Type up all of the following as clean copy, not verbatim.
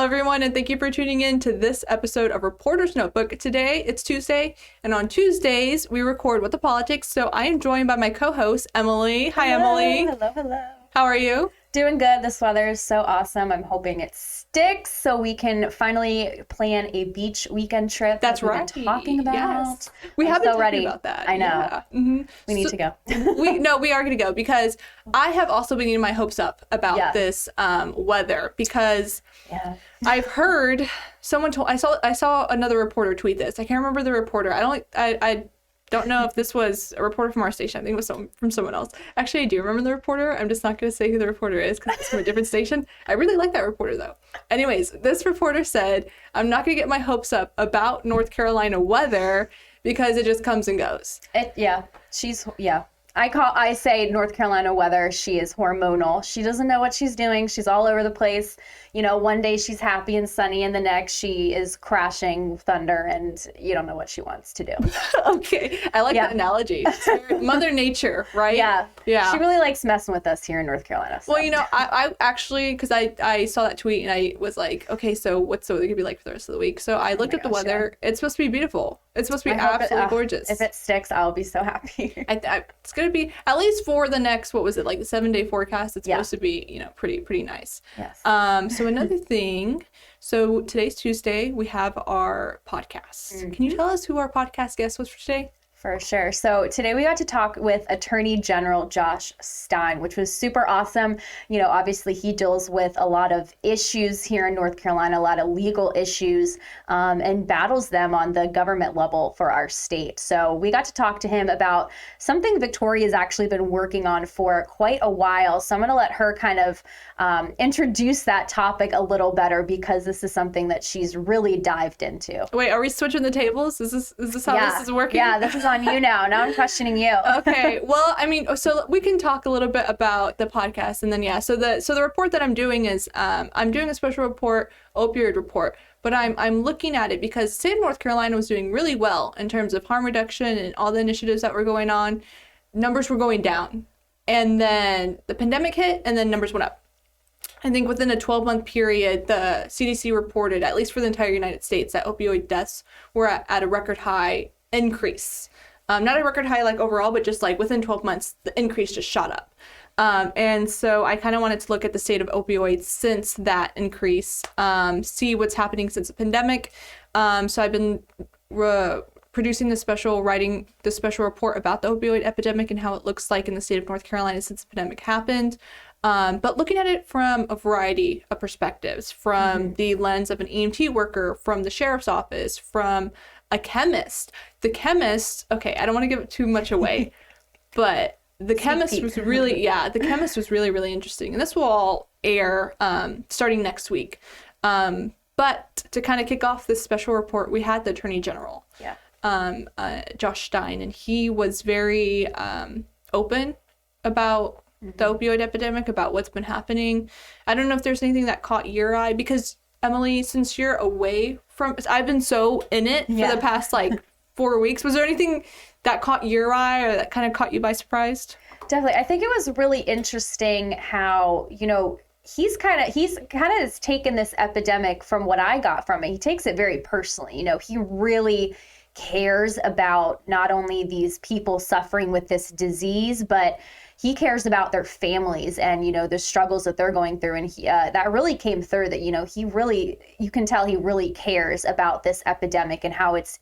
Hello, everyone, and thank you for tuning in to this episode of Reporter's Notebook. Today, it's Tuesday, and on Tuesdays, we record What the Politics, so I am joined by my co-host, Emily. Hi, Emily. Hello. How are you? Doing good. This weather is so awesome. I'm hoping it sticks so we can finally plan a beach weekend trip. That's right. We've been talking about. Yes. We have been talking about that. I know. Yeah. Mm-hmm. We need to go. we are going to go because I have also been getting my hopes up about this weather because I've heard someone told. I saw another reporter tweet this. I can't remember the reporter. I don't know if this was a reporter from our station. I think it was from someone else. Actually, I do remember the reporter. I'm just not going to say who the reporter is because it's from a different station. I really like that reporter, though. Anyways, this reporter said, I'm not going to get my hopes up about North Carolina weather because it just comes and goes. I say North Carolina weather, she is hormonal. She doesn't know what she's doing. She's all over the place. You know, one day she's happy and sunny, and the next she is crashing thunder, and you don't know what she wants to do. Okay. I like that analogy. Mother Nature, right? Yeah. Yeah. She really likes messing with us here in North Carolina. So. Well, you know, I actually, because I saw that tweet, and I was like, okay, so what's the weather going to be like for the rest of the week? So I looked at the weather. Yeah. It's supposed to be beautiful. It's supposed to be absolutely gorgeous. If it sticks, I'll be so happy. It's going to be, at least for the next, what was it, like the 7-day forecast, it's supposed to be, you know, pretty nice. Yes. So another thing, so today's Tuesday, we have our podcast. Mm-hmm. Can you tell us who our podcast guest was for today? For sure. So today we got to talk with Attorney General Josh Stein, which was super awesome. You know, obviously he deals with a lot of issues here in North Carolina, a lot of legal issues, and battles them on the government level for our state. So we got to talk to him about something Victoria's actually been working on for quite a while. So I'm going to let her kind of introduce that topic a little better because this is something that she's really dived into. Wait, are we switching the tables? Is this how this is working? Yeah, this is on you now. Now I'm questioning you. Okay. Well, I mean, so we can talk a little bit about the podcast, and then so the report that I'm doing is I'm doing a special report, opioid report, but I'm looking at it because the state of North Carolina was doing really well in terms of harm reduction and all the initiatives that were going on. Numbers were going down, and then the pandemic hit, and then numbers went up. I think within a 12-month period, the CDC reported, at least for the entire United States, that opioid deaths were at a record high increase. Not a record high like overall, but just like within 12 months, the increase just shot up. And so I kind of wanted to look at the state of opioids since that increase, see what's happening since the pandemic. So I've been writing the special report about the opioid epidemic and how it looks like in the state of North Carolina since the pandemic happened. But looking at it from a variety of perspectives, from the lens of an EMT worker, from the sheriff's office, from a chemist. The chemist, okay, I don't want to give it too much away, but the chemist was really really interesting. And this will all air starting next week. But to kind of kick off this special report, we had the Attorney General, Josh Stein, and he was very open about the opioid epidemic, about what's been happening. I don't know if there's anything that caught your eye, because Emily, since you're away from, I've been so in it for the past 4 weeks. Was there anything that caught your eye or that kind of caught you by surprise? Definitely. I think it was really interesting how, you know, he's kind of taken this epidemic from what I got from it. He takes it very personally. You know, he really cares about not only these people suffering with this disease, but he cares about their families and, you know, the struggles that they're going through. And he, that really came through that, you know, you can tell he really cares about this epidemic and how it's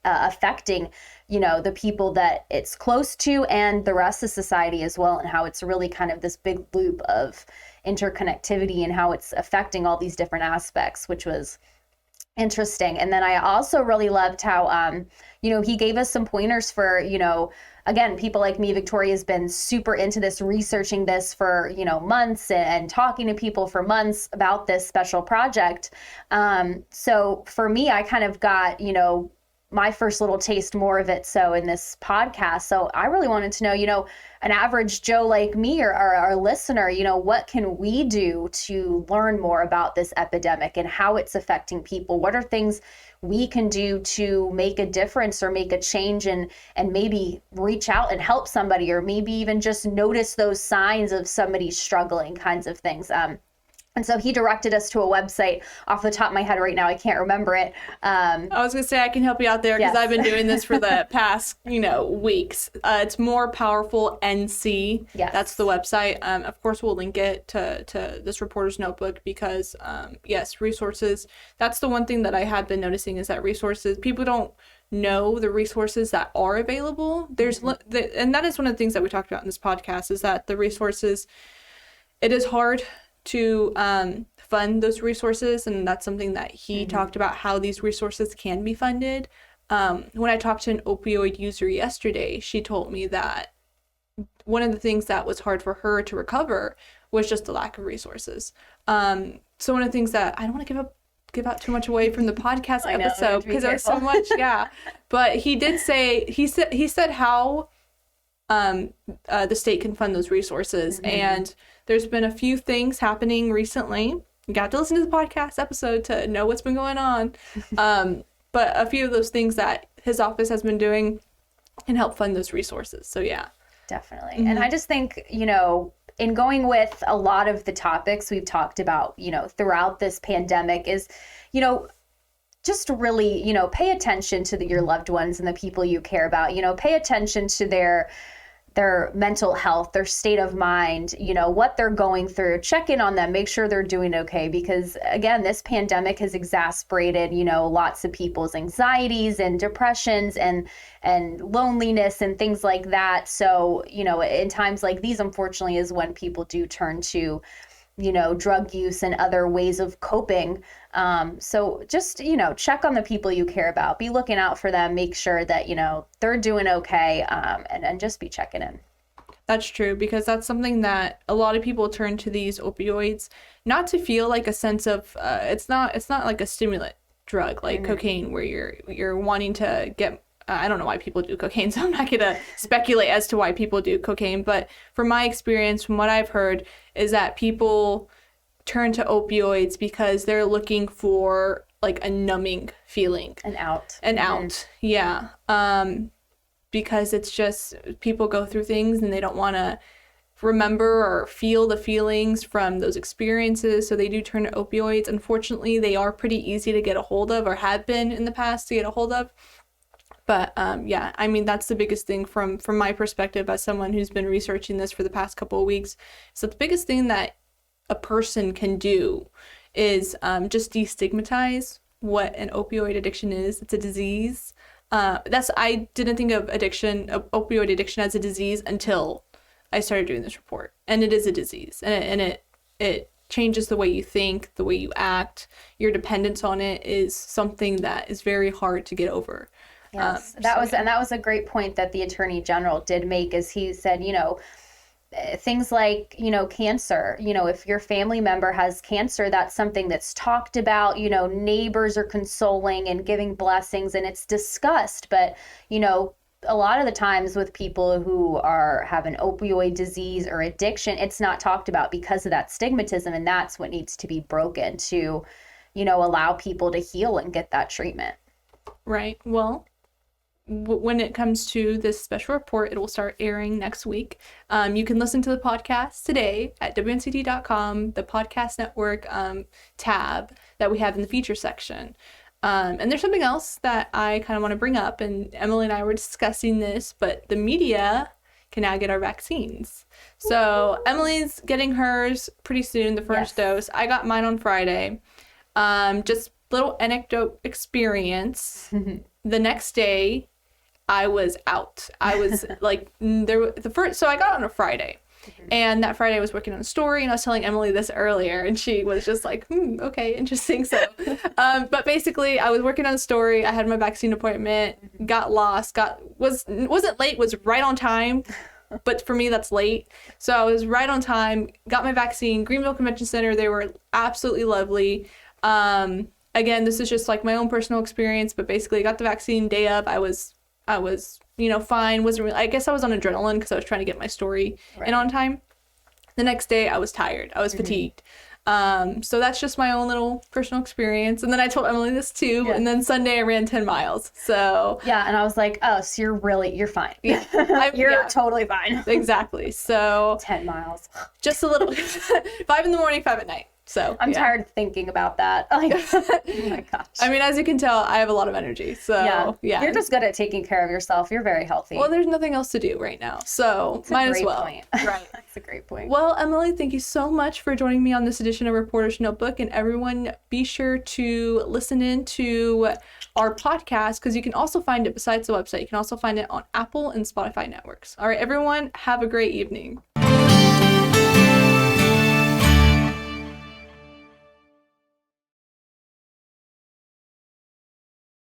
affecting, you know, the people that it's close to and the rest of society as well, and how it's really kind of this big loop of interconnectivity and how it's affecting all these different aspects, which was interesting. And then I also really loved how, you know, he gave us some pointers for, you know, again, people like me, Victoria has been super into this, researching this for, you know, months and talking to people for months about this special project. So for me, I kind of got, you know, my first little taste more of it so in this podcast. So I really wanted to know, you know, an average Joe like me or our listener, you know, what can we do to learn more about this epidemic and how it's affecting people? What are things we can do to make a difference or make a change and maybe reach out and help somebody, or maybe even just notice those signs of somebody struggling, kinds of things. And so he directed us to a website. Off the top of my head right now, I can't remember it. I was going to say I can help you out there because Yes. I've been doing this for the past, weeks. It's More Powerful NC. Yes. That's the website. Of course, we'll link it to this reporter's notebook because, yes, resources. That's the one thing that I have been noticing is that resources, people don't know the resources that are available. And that is one of the things that we talked about in this podcast is that the resources, it is hard to fund those resources, and that's something that he talked about, how these resources can be funded. When I talked to an opioid user yesterday, she told me that one of the things that was hard for her to recover was just the lack of resourses. So one of the things that I don't want to give out too much away from the podcast episode because there's so much, but he did say he said how the state can fund those resources, and there's been a few things happening recently. You got to listen to the podcast episode to know what's been going on. But a few of those things that his office has been doing can help fund those resources. So yeah. Definitely. And I just think, in going with a lot of the topics we've talked about, throughout this pandemic is, just really, pay attention to your loved ones and the people you care about, pay attention to their mental health, their state of mind, what they're going through, check in on them, make sure they're doing okay. Because again, this pandemic has exacerbated, lots of people's anxieties and depressions and loneliness and things like that. So, in times like these, unfortunately, is when people do turn to, drug use and other ways of coping. So just, check on the people you care about, be looking out for them, make sure that, they're doing okay, and just be checking in. That's true, because that's something that a lot of people turn to these opioids, not to feel like a sense of, it's not like a stimulant drug like cocaine where you're wanting to get, I don't know why people do cocaine, so I'm not going to speculate as to why people do cocaine. But from my experience, from what I've heard, is that people turn to opioids because they're looking for like a numbing feeling. An out. Yeah. Because it's just people go through things and they don't want to remember or feel the feelings from those experiences, so they do turn to opioids. Unfortunately, they are pretty easy to get a hold of, or have been in the past to get a hold of. But that's the biggest thing from my perspective as someone who's been researching this for the past couple of weeks. So the biggest thing that a person can do is just destigmatize what an opioid addiction is. It's a disease. I didn't think of opioid addiction as a disease until I started doing this report. And it is a disease, and it changes the way you think, the way you act. Your dependence on it is something that is very hard to get over. Yes, that was a great point that the Attorney General did make, is he said, things like, cancer, if your family member has cancer, that's something that's talked about, neighbors are consoling and giving blessings and it's discussed. But, a lot of the times with people who have an opioid disease or addiction, it's not talked about because of that stigmatism. And that's what needs to be broken to, allow people to heal and get that treatment. Right. Well, when it comes to this special report, it will start airing next week. You can listen to the podcast today at WNCT.com, the podcast network tab that we have in the feature section. And there's something else that I kind of want to bring up, and Emily and I were discussing this, but the media can now get our vaccines. So Emily's getting hers pretty soon, the first dose. I got mine on Friday. Just little anecdote experience. The next day, I was out. I was like, so I got on a Friday. And that Friday I was working on a story, and I was telling Emily this earlier, and she was just like, okay, interesting. So, but basically I was working on a story. I had my vaccine appointment, got lost, wasn't late, was right on time. But for me, that's late. So I was right on time, got my vaccine, Greenville Convention Center. They were absolutely lovely. Again, this is just like my own personal experience, but basically I got the vaccine day of. I was, fine. Wasn't really, I guess I was on adrenaline because I was trying to get my story in on time. The next day I was tired. I was fatigued. So that's just my own little personal experience. And then I told Emily this too. Yeah. And then Sunday I ran 10 miles. So yeah. And I was like, oh, so you're fine. Yeah. You're totally fine. Exactly. So 10 miles. Just a little, 5 in the morning, 5 at night. So I'm yeah. tired of thinking about that. Like, oh my gosh. I mean, as you can tell, I have a lot of energy. So yeah. You're just good at taking care of yourself. You're very healthy. Well, there's nothing else to do right now. So That's a might as great well. point. Right. That's a great point. Well, Emily, thank you so much for joining me on this edition of Reporter's Notebook. And everyone, be sure to listen in to our podcast, because you can also find it besides the website. You can also find it on Apple and Spotify networks. All right, everyone, have a great evening.